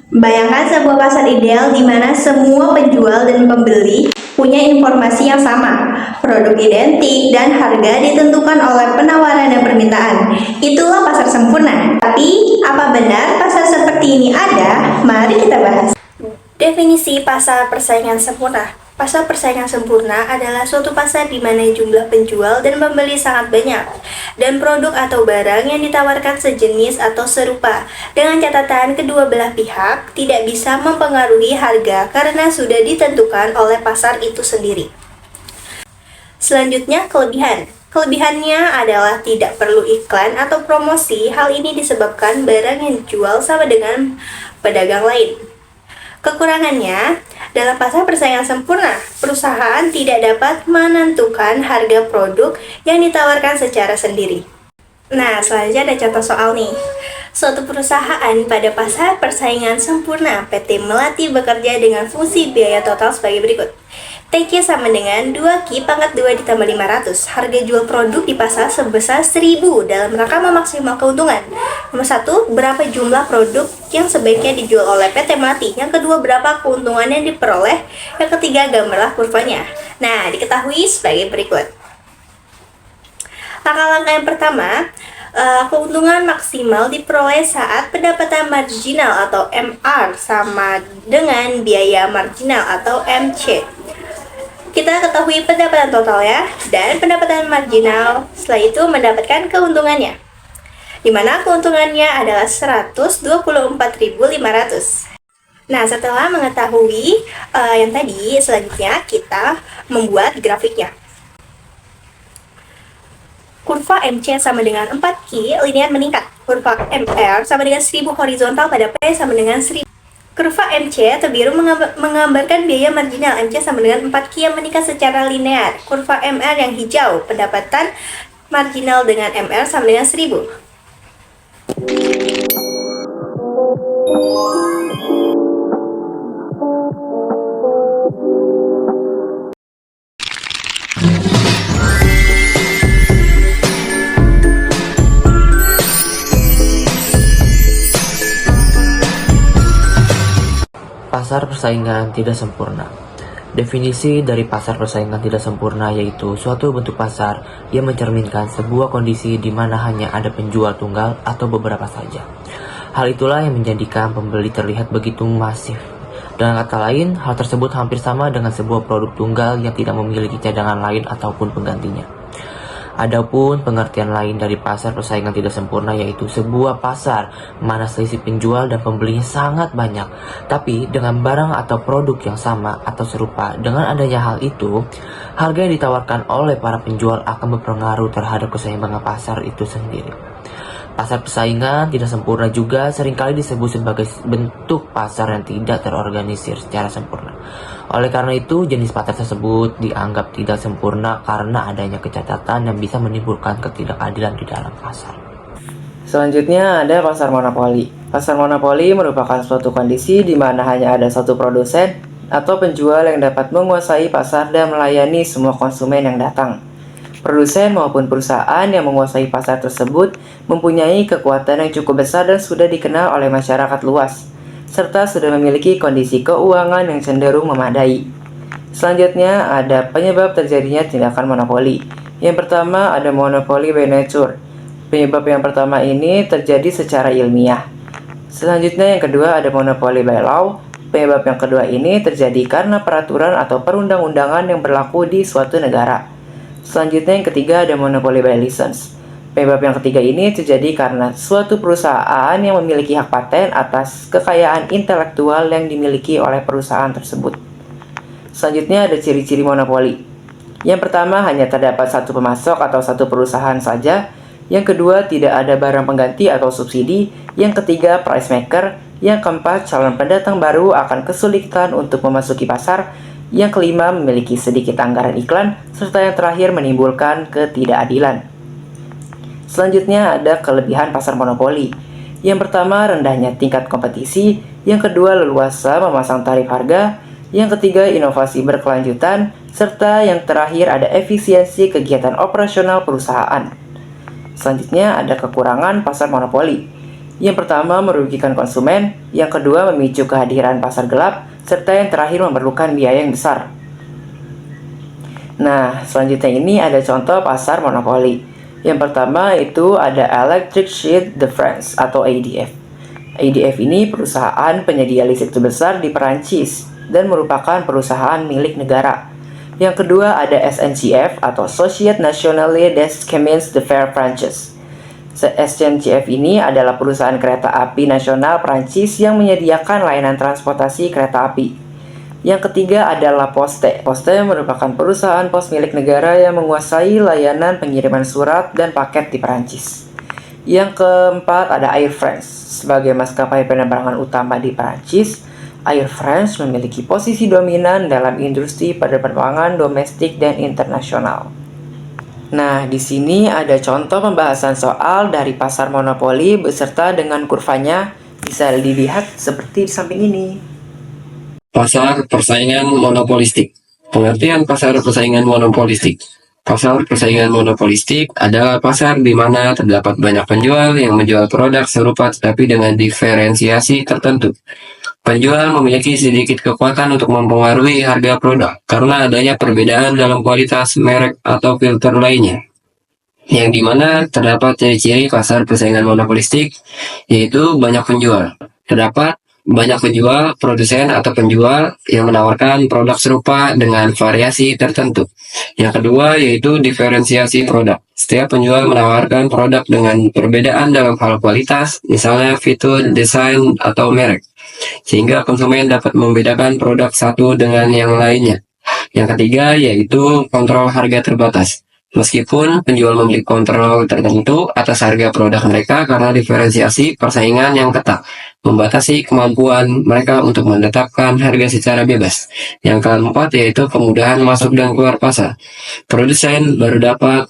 Bayangkan sebuah pasar ideal di mana semua penjual dan pembeli punya informasi yang sama, produk identik, dan harga ditentukan oleh penawaran dan permintaan. Itulah pasar sempurna. Tapi, apa benar pasar seperti ini ada? Mari kita bahas. Definisi pasar persaingan sempurna. Pasar persaingan sempurna adalah suatu pasar di mana jumlah penjual dan pembeli sangat banyak, dan produk atau barang yang ditawarkan sejenis atau serupa, dengan catatan kedua belah pihak tidak bisa mempengaruhi harga karena sudah ditentukan oleh pasar itu sendiri. Selanjutnya, kelebihan. Kelebihannya adalah tidak perlu iklan atau promosi. Hal ini disebabkan barang yang dijual sama dengan pedagang lain. Kekurangannya, dalam pasar persaingan sempurna, perusahaan tidak dapat menentukan harga produk yang ditawarkan secara sendiri. Nah, selanjutnya ada contoh soal nih. Suatu perusahaan pada pasar persaingan sempurna, PT Melati bekerja dengan fungsi biaya total sebagai berikut. TQ sama dengan 2Q pangkat 2 ditambah 500. Harga jual produk di pasar sebesar 1000 dalam rangka memaksimal keuntungan. Nomor 1, berapa jumlah produk yang sebaiknya dijual oleh PT Melati? Yang kedua, berapa keuntungan yang diperoleh? Yang ketiga, gambarlah kurvanya. Nah, diketahui sebagai berikut. Langkah-langkah yang pertama, keuntungan maksimal diperoleh saat pendapatan marginal atau MR sama dengan biaya marginal atau MC. Kita ketahui pendapatan total ya, dan pendapatan marginal setelah itu mendapatkan keuntungannya, di mana keuntungannya adalah 124.500. Nah, setelah mengetahui yang tadi, selanjutnya kita membuat grafiknya. Kurva MC sama dengan 4Q linear meningkat. Kurva MR sama dengan 1000 horizontal pada P sama dengan 1000. Kurva MC atau biru menggambarkan biaya marginal MC sama dengan 4Q yang meningkat secara linear. Kurva MR yang hijau, pendapatan marginal dengan MR sama dengan 1000. Pasar persaingan tidak sempurna. Definisi dari pasar persaingan tidak sempurna yaitu suatu bentuk pasar yang mencerminkan sebuah kondisi di mana hanya ada penjual tunggal atau beberapa saja. Hal itulah yang menjadikan pembeli terlihat begitu masif. Dengan kata lain, hal tersebut hampir sama dengan sebuah produk tunggal yang tidak memiliki cadangan lain ataupun penggantinya. Adapun pengertian lain dari pasar persaingan tidak sempurna yaitu sebuah pasar mana selisih penjual dan pembelinya sangat banyak, tapi dengan barang atau produk yang sama atau serupa. Dengan adanya hal itu, harga yang ditawarkan oleh para penjual akan berpengaruh terhadap keseimbangan pasar itu sendiri. Pasar persaingan tidak sempurna juga seringkali disebut sebagai bentuk pasar yang tidak terorganisir secara sempurna. Oleh karena itu, jenis pasar tersebut dianggap tidak sempurna karena adanya kecacatan yang bisa menimbulkan ketidakadilan di dalam pasar. Selanjutnya ada pasar monopoli. Pasar monopoli merupakan suatu kondisi di mana hanya ada satu produsen atau penjual yang dapat menguasai pasar dan melayani semua konsumen yang datang. Produsen maupun perusahaan yang menguasai pasar tersebut mempunyai kekuatan yang cukup besar dan sudah dikenal oleh masyarakat luas, serta sudah memiliki kondisi keuangan yang cenderung memadai. Selanjutnya ada penyebab terjadinya tindakan monopoli. Yang pertama ada monopoli by nature. Penyebab yang pertama ini terjadi secara ilmiah. Selanjutnya yang kedua ada monopoli by law. Penyebab yang kedua ini terjadi karena peraturan atau perundang-undangan yang berlaku di suatu negara. Selanjutnya yang ketiga ada monopoli by license. Penyebab yang ketiga ini terjadi karena suatu perusahaan yang memiliki hak paten atas kekayaan intelektual yang dimiliki oleh perusahaan tersebut. Selanjutnya ada ciri-ciri monopoli. Yang pertama hanya terdapat satu pemasok atau satu perusahaan saja. Yang kedua tidak ada barang pengganti atau subsidi. Yang ketiga price maker. Yang keempat calon pendatang baru akan kesulitan untuk memasuki pasar. Yang kelima memiliki sedikit anggaran iklan, serta yang terakhir menimbulkan ketidakadilan. Selanjutnya ada kelebihan pasar monopoli. Yang pertama rendahnya tingkat kompetisi, yang kedua leluasa memasang tarif harga, yang ketiga inovasi berkelanjutan, serta yang terakhir ada efisiensi kegiatan operasional perusahaan. Selanjutnya ada kekurangan pasar monopoli. Yang pertama merugikan konsumen, yang kedua memicu kehadiran pasar gelap, serta yang terakhir memerlukan biaya yang besar. Nah, selanjutnya ini ada contoh pasar monopoli. Yang pertama itu ada Electric Sheet de France atau ADF. ADF ini perusahaan penyedia listrik terbesar di Perancis dan merupakan perusahaan milik negara. Yang kedua ada SNCF atau Société Nationale des Chemins de Fer Frances. SNCF ini adalah perusahaan kereta api nasional Prancis yang menyediakan layanan transportasi kereta api. Yang ketiga adalah Poste. Poste merupakan perusahaan pos milik negara yang menguasai layanan pengiriman surat dan paket di Prancis. Yang keempat ada Air France. Sebagai maskapai penerbangan utama di Prancis, Air France memiliki posisi dominan dalam industri penerbangan domestik dan internasional. Nah, di sini ada contoh pembahasan soal dari pasar monopoli beserta dengan kurvanya. Bisa dilihat seperti di samping ini. Pasar persaingan monopolistik. Pengertian pasar persaingan monopolistik. Pasar persaingan monopolistik adalah pasar di mana terdapat banyak penjual yang menjual produk serupa tetapi dengan diferensiasi tertentu. Penjual memiliki sedikit kekuatan untuk mempengaruhi harga produk karena adanya perbedaan dalam kualitas, merek, atau filter lainnya. Yang dimana terdapat ciri-ciri pasar persaingan monopolistik, yaitu banyak penjual. Terdapat banyak penjual, produsen, atau penjual yang menawarkan produk serupa dengan variasi tertentu. Yang kedua yaitu diferensiasi produk. Setiap penjual menawarkan produk dengan perbedaan dalam hal kualitas, misalnya fitur, desain, atau merek, sehingga konsumen dapat membedakan produk satu dengan yang lainnya. Yang ketiga yaitu kontrol harga terbatas. Meskipun penjual memiliki kontrol tertentu atas harga produk mereka karena diferensiasi persaingan yang ketat, membatasi kemampuan mereka untuk menetapkan harga secara bebas. Yang keempat yaitu kemudahan masuk dan keluar pasar. Produsen baru dapat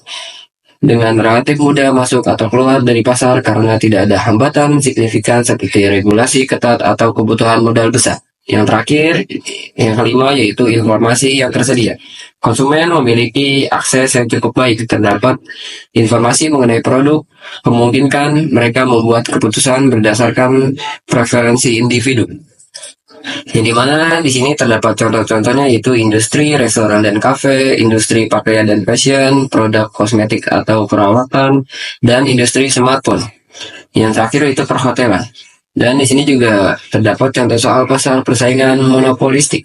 dengan relatif mudah masuk atau keluar dari pasar karena tidak ada hambatan signifikan seperti regulasi ketat atau kebutuhan modal besar. Yang terakhir, yang kelima yaitu informasi yang tersedia. Konsumen memiliki akses yang cukup baik terdapat informasi mengenai produk, memungkinkan mereka membuat keputusan berdasarkan preferensi individu. Yang dimana di sini terdapat contoh-contohnya yaitu industri restoran dan kafe, industri pakaian dan fashion, produk kosmetik atau perawatan, dan industri smartphone. Yang terakhir itu perhotelan. Dan di sini juga terdapat contoh soal pasar persaingan monopolistik,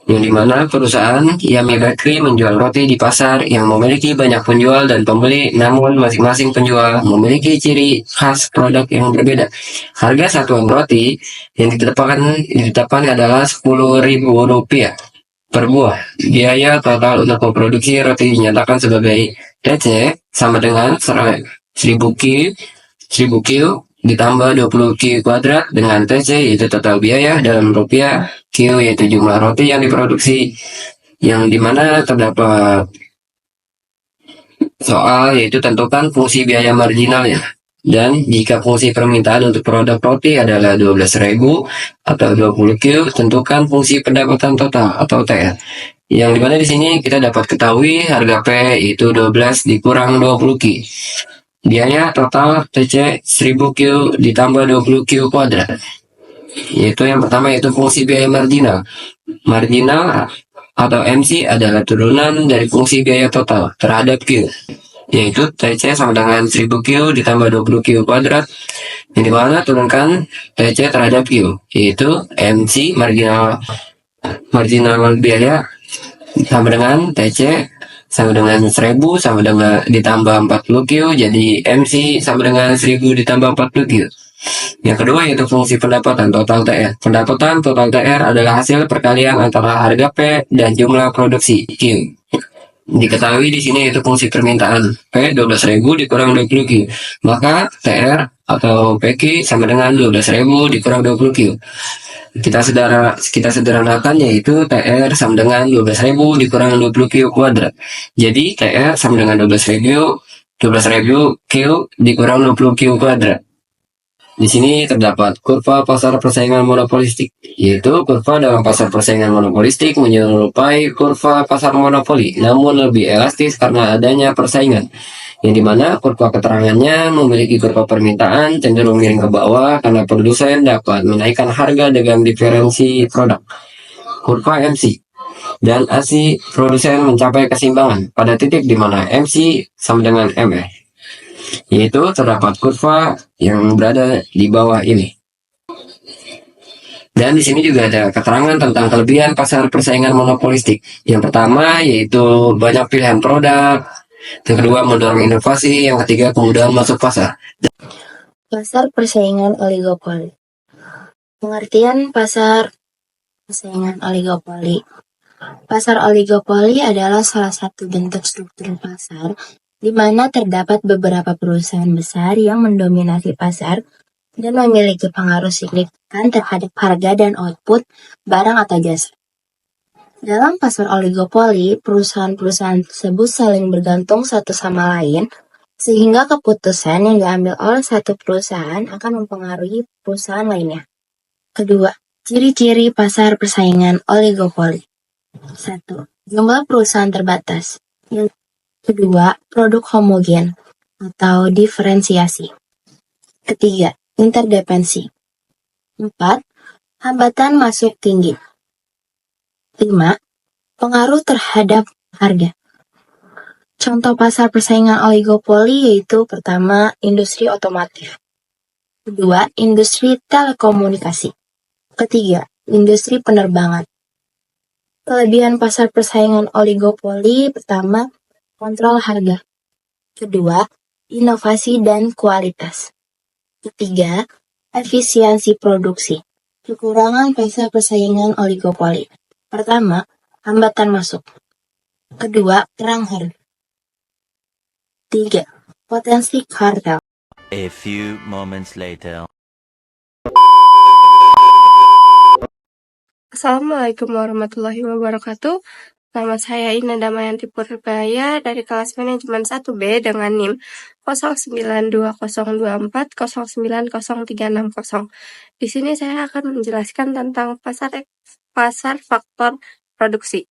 yang dimana perusahaan Yummy Bakery menjual roti di pasar yang memiliki banyak penjual dan pembeli, namun masing-masing penjual memiliki ciri khas produk yang berbeda. Harga satuan roti yang ditetapkan adalah Rp10.000 per buah. Biaya total untuk memproduksi roti dinyatakan sebagai TC sama dengan 1000 Q ditambah 20 Q kuadrat dengan TC yaitu total biaya dalam rupiah, Q yaitu jumlah roti yang diproduksi, yang dimana terdapat soal yaitu tentukan fungsi biaya marginalnya. Dan jika fungsi permintaan untuk produk roti adalah 12.000 atau 20 Q, tentukan fungsi pendapatan total atau TR. Yang dimana di sini kita dapat ketahui harga P itu 12 dikurang 20 Q. Biaya total TC 1000 Q ditambah 20 Q kuadrat. Yaitu yang pertama yaitu fungsi biaya marginal. Marginal atau MC adalah turunan dari fungsi biaya total terhadap Q. Yaitu TC sama dengan 1000 Q ditambah 20 Q kuadrat. Yang dimana turunkan TC terhadap Q. Yaitu MC marginal biaya sama dengan TC sama dengan 1000 sama dengan ditambah 40 Q, jadi MC sama dengan 1000 ditambah 40 Q. Yang kedua yaitu fungsi pendapatan total TR. Pendapatan total TR adalah hasil perkalian antara harga P dan jumlah produksi Q. Diketahui di sini itu fungsi permintaan P 12.000 dikurang 20 Q. Maka TR atau PQ sama dengan 12.000 dikurang 20 Q. Kita sederhanakan yaitu TR sama dengan 12.000 dikurang 20 Q kuadrat. Jadi TR sama dengan 12.000 Q dikurang 20 Q kuadrat. Di sini terdapat kurva pasar persaingan monopolistik, yaitu kurva dalam pasar persaingan monopolistik menyerupai kurva pasar monopoli, namun lebih elastis karena adanya persaingan. yang dimana kurva keterangannya memiliki kurva permintaan cenderung miring ke bawah karena produsen dapat menaikkan harga dengan diferensi produk. Kurva MC dan ASI produsen mencapai keseimbangan pada titik di mana MC sama dengan ME, yaitu terdapat kurva yang berada di bawah ini. Dan di sini juga ada keterangan tentang kelebihan pasar persaingan monopolistik. Yang pertama yaitu banyak pilihan produk, yang kedua mendorong inovasi, yang ketiga kemudahan masuk pasar. Pasar persaingan oligopoli. Pengertian pasar persaingan oligopoli. Pasar oligopoli adalah salah satu bentuk struktur pasar di mana terdapat beberapa perusahaan besar yang mendominasi pasar dan memiliki pengaruh signifikan terhadap harga dan output barang atau jasa. Dalam pasar oligopoli, perusahaan-perusahaan tersebut saling bergantung satu sama lain, sehingga keputusan yang diambil oleh satu perusahaan akan mempengaruhi perusahaan lainnya. Kedua, ciri-ciri pasar persaingan oligopoli. 1. Jumlah perusahaan terbatas. Yang kedua, produk homogen atau diferensiasi. Ketiga, interdependensi. 4. Hambatan masuk tinggi. 5. Pengaruh terhadap harga. Contoh pasar persaingan oligopoli yaitu pertama, industri otomotif. Kedua, industri telekomunikasi. Ketiga, industri penerbangan. Kelebihan pasar persaingan oligopoli pertama, kontrol harga. Kedua, inovasi dan kualitas. Ketiga, efisiensi produksi. Kekurangan pasar persaingan oligopoli. Pertama, hambatan masuk. Kedua, perang harga. 3. Potensi kartel. A few moments later. Assalamualaikum warahmatullahi wabarakatuh. Nama saya Ina Damayanti Purbaya dari kelas manajemen 1B dengan NIM 092024090360. Di sini saya akan menjelaskan tentang pasar faktor produksi.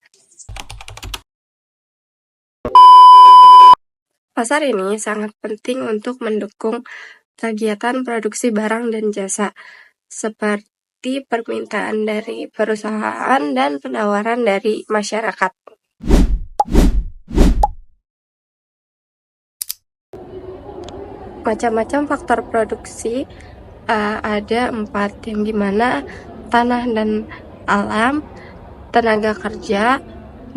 Pasar ini sangat penting untuk mendukung kegiatan produksi barang dan jasa, seperti permintaan dari perusahaan dan penawaran dari masyarakat. Macam-macam faktor produksi ada 4, yang dimana tanah dan alam, tenaga kerja,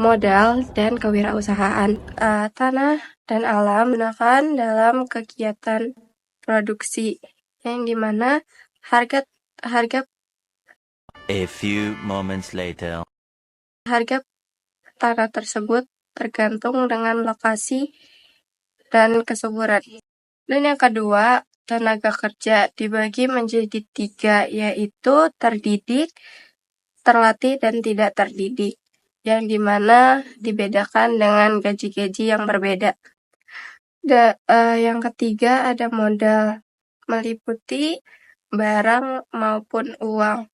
modal, dan kewirausahaan. Tanah dan alam digunakan dalam kegiatan produksi, yang dimana harga A few moments later. Harga tanah tersebut tergantung dengan lokasi dan kesuburan. Dan yang kedua, tenaga kerja dibagi menjadi 3, yaitu terdidik, terlatih, dan tidak terdidik, yang dimana dibedakan dengan gaji-gaji yang berbeda. Yang ketiga ada modal, meliputi barang maupun uang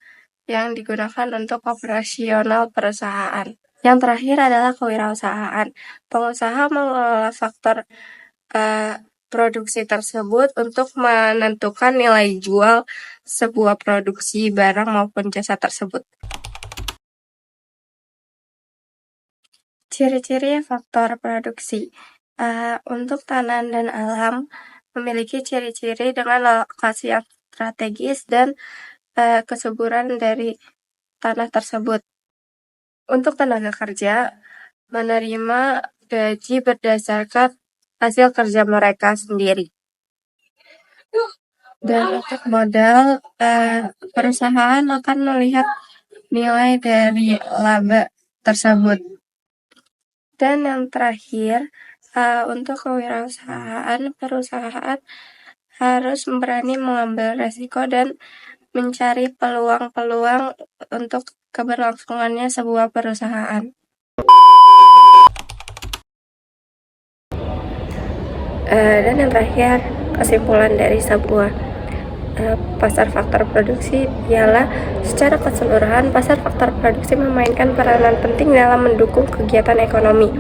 yang digunakan untuk operasional perusahaan. Yang terakhir adalah kewirausahaan. Pengusaha mengelola faktor produksi tersebut untuk menentukan nilai jual sebuah produksi barang maupun jasa tersebut. Ciri-ciri faktor produksi. Untuk tanah dan alam memiliki ciri-ciri dengan lokasi yang strategis dan kesuburan dari tanah tersebut. Untuk tenaga kerja, menerima gaji berdasarkan hasil kerja mereka sendiri. Dan untuk modal, perusahaan akan melihat nilai dari laba tersebut. Dan yang terakhir, untuk kewirausahaan, perusahaan harus berani mengambil resiko dan mencari peluang-peluang untuk keberlangsungannya sebuah perusahaan. Dan yang terakhir, kesimpulan dari sebuah pasar faktor produksi ialah secara keseluruhan pasar faktor produksi memainkan peranan penting dalam mendukung kegiatan ekonomi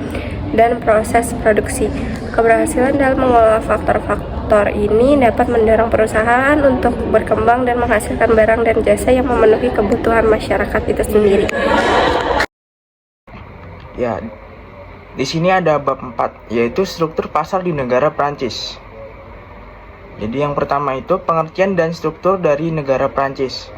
dan proses produksi. Keberhasilan dalam mengelola faktor-faktor ini dapat mendorong perusahaan untuk berkembang dan menghasilkan barang dan jasa yang memenuhi kebutuhan masyarakat itu sendiri. Ya, di sini ada bab 4, yaitu struktur pasar di negara Prancis. Jadi yang pertama itu pengertian dan struktur dari negara Prancis.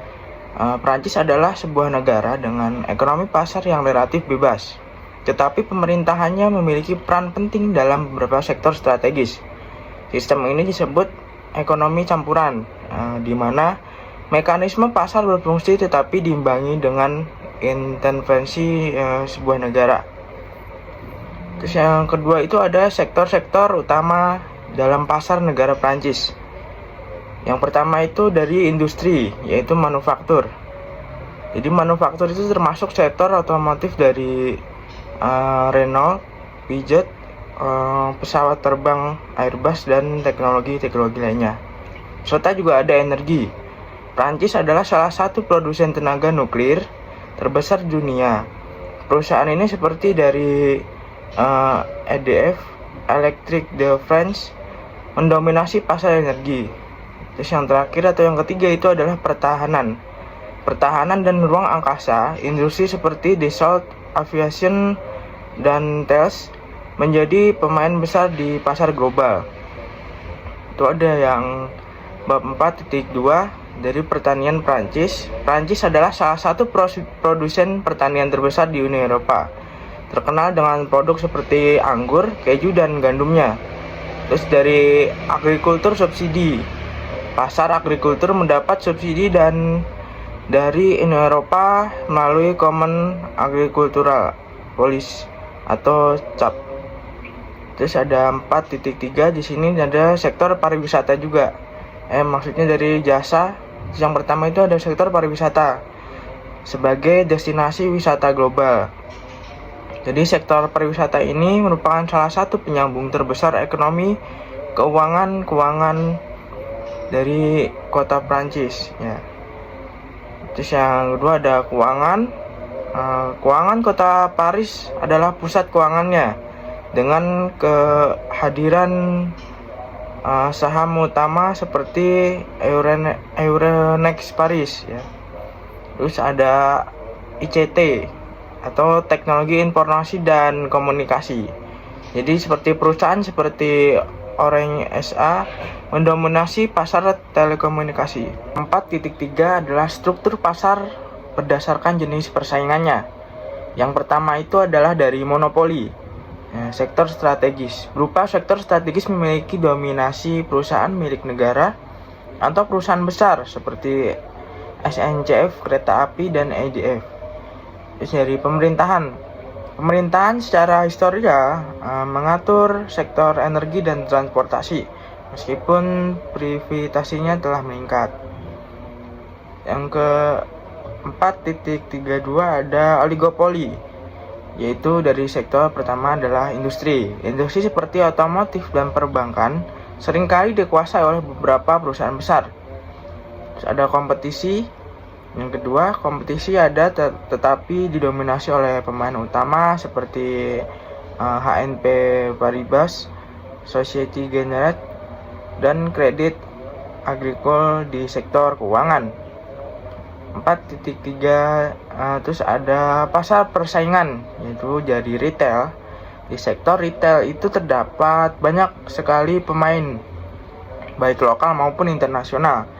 Prancis adalah sebuah negara dengan ekonomi pasar yang relatif bebas, tetapi pemerintahannya memiliki peran penting dalam beberapa sektor strategis. Sistem ini disebut ekonomi campuran, di mana mekanisme pasar berfungsi tetapi diimbangi dengan intervensi sebuah negara. Terus yang kedua itu ada sektor-sektor utama dalam pasar negara Prancis. Yang pertama itu dari industri, yaitu manufaktur. Jadi manufaktur itu termasuk sektor otomotif dari Renault, Peugeot, pesawat terbang Airbus, dan teknologi-teknologi lainnya. Serta juga ada energi. Prancis adalah salah satu produsen tenaga nuklir terbesar di dunia. Perusahaan ini seperti dari EDF, Electric de France, mendominasi pasar energi. Terus yang terakhir atau yang ketiga itu adalah pertahanan. Pertahanan dan ruang angkasa, industri seperti Dassault Aviation dan Thales menjadi pemain besar di pasar global. Itu ada yang bab 4.2 dari pertanian Prancis. Prancis adalah salah satu produsen pertanian terbesar di Uni Eropa, terkenal dengan produk seperti anggur, keju, dan gandumnya. Terus dari agrikultur subsidi, pasar agrikultur mendapat subsidi dan dari Uni Eropa melalui Common Agricultural Policy atau CAP. Terus ada 4.3 di sini ada sektor pariwisata juga. Maksudnya dari jasa. Yang pertama itu ada sektor pariwisata sebagai destinasi wisata global. Jadi sektor pariwisata ini merupakan salah satu penyambung terbesar ekonomi keuangan dari kota Prancis. Ya. Terus yang kedua ada keuangan. Keuangan kota Paris adalah pusat keuangannya dengan kehadiran saham utama seperti Euronext Paris. Ya. Terus ada ICT atau Teknologi Informasi dan Komunikasi. Jadi seperti perusahaan seperti Orange SA mendominasi pasar telekomunikasi. 4.3 adalah struktur pasar berdasarkan jenis persaingannya. Yang pertama itu adalah dari monopoli. Sektor strategis. Berupa sektor strategis memiliki dominasi perusahaan milik negara atau perusahaan besar seperti SNCF, Kereta Api, dan EDF. Dari pemerintahan. Pemerintahan secara historia mengatur sektor energi dan transportasi, meskipun privatisasinya telah meningkat. Yang ke 4.32 ada oligopoli, yaitu dari sektor pertama adalah industri. Industri seperti otomotif dan perbankan seringkali dikuasai oleh beberapa perusahaan besar. Terus ada kompetisi. Yang kedua, kompetisi ada tetapi didominasi oleh pemain utama seperti HNP Paribas, Société Générale, dan Crédit Agricole di sektor keuangan. 4.3 terus ada pasar persaingan, yaitu dari retail. Di sektor retail itu terdapat banyak sekali pemain, baik lokal maupun internasional,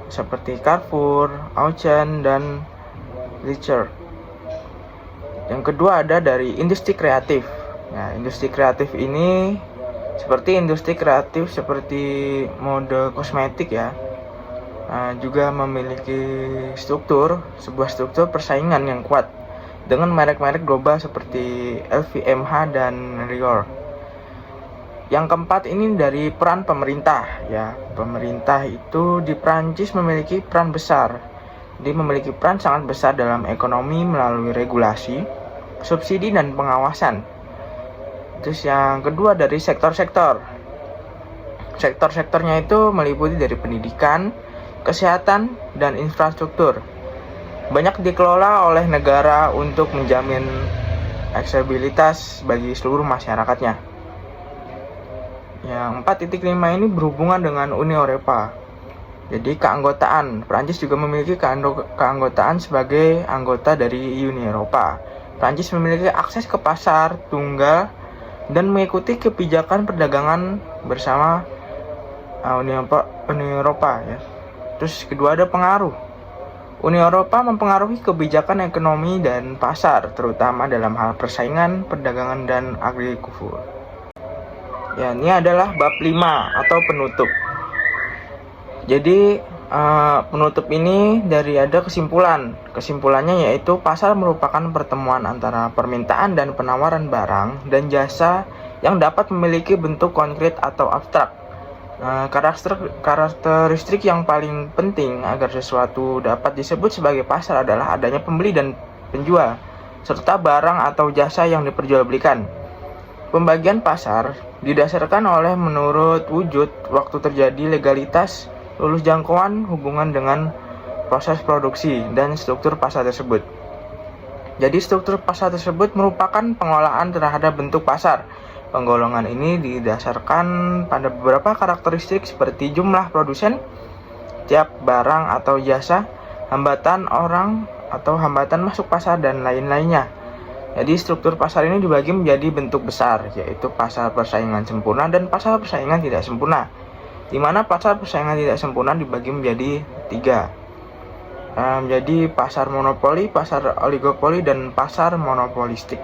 seperti Carrefour, Auchan, dan Licher. Yang kedua ada dari industri kreatif. Nah, industri kreatif ini seperti industri kreatif seperti mode kosmetik ya. Juga memiliki sebuah struktur persaingan yang kuat dengan merek-merek global seperti LVMH dan Dior. Yang keempat ini dari peran pemerintah ya. Pemerintah itu di Prancis memiliki peran besar. Dia memiliki peran sangat besar dalam ekonomi melalui regulasi, subsidi, dan pengawasan. Terus yang kedua dari sektor-sektor. Sektor-sektornya itu meliputi dari pendidikan, kesehatan, dan infrastruktur. Banyak dikelola oleh negara untuk menjamin aksesibilitas bagi seluruh masyarakatnya. Yang 4.5 ini berhubungan dengan Uni Eropa. Jadi keanggotaan, Prancis juga memiliki keanggotaan sebagai anggota dari Uni Eropa. Prancis memiliki akses ke pasar tunggal dan mengikuti kebijakan perdagangan bersama Uni Eropa ya. Terus kedua ada pengaruh. Uni Eropa mempengaruhi kebijakan ekonomi dan pasar, terutama dalam hal persaingan, perdagangan, dan agrikultur. Ya, ini adalah bab 5 atau penutup. Jadi penutup ini ada kesimpulan. Kesimpulannya yaitu pasar merupakan pertemuan antara permintaan dan penawaran barang dan jasa yang dapat memiliki bentuk konkret atau abstrak. Karakteristik yang paling penting agar sesuatu dapat disebut sebagai pasar adalah adanya pembeli dan penjual, serta barang atau jasa yang diperjualbelikan. Pembagian pasar didasarkan oleh menurut wujud, waktu terjadi, legalitas, lulus jangkauan, hubungan dengan proses produksi, dan struktur pasar tersebut. Jadi struktur pasar tersebut merupakan pengolahan terhadap bentuk pasar. Penggolongan ini didasarkan pada beberapa karakteristik seperti jumlah produsen, tiap barang atau jasa, hambatan orang atau hambatan masuk pasar, dan lain-lainnya. Jadi struktur pasar ini dibagi menjadi bentuk besar, yaitu pasar persaingan sempurna dan pasar persaingan tidak sempurna, di mana pasar persaingan tidak sempurna dibagi menjadi 3. Jadi pasar monopoli, pasar oligopoli, dan pasar monopolistik.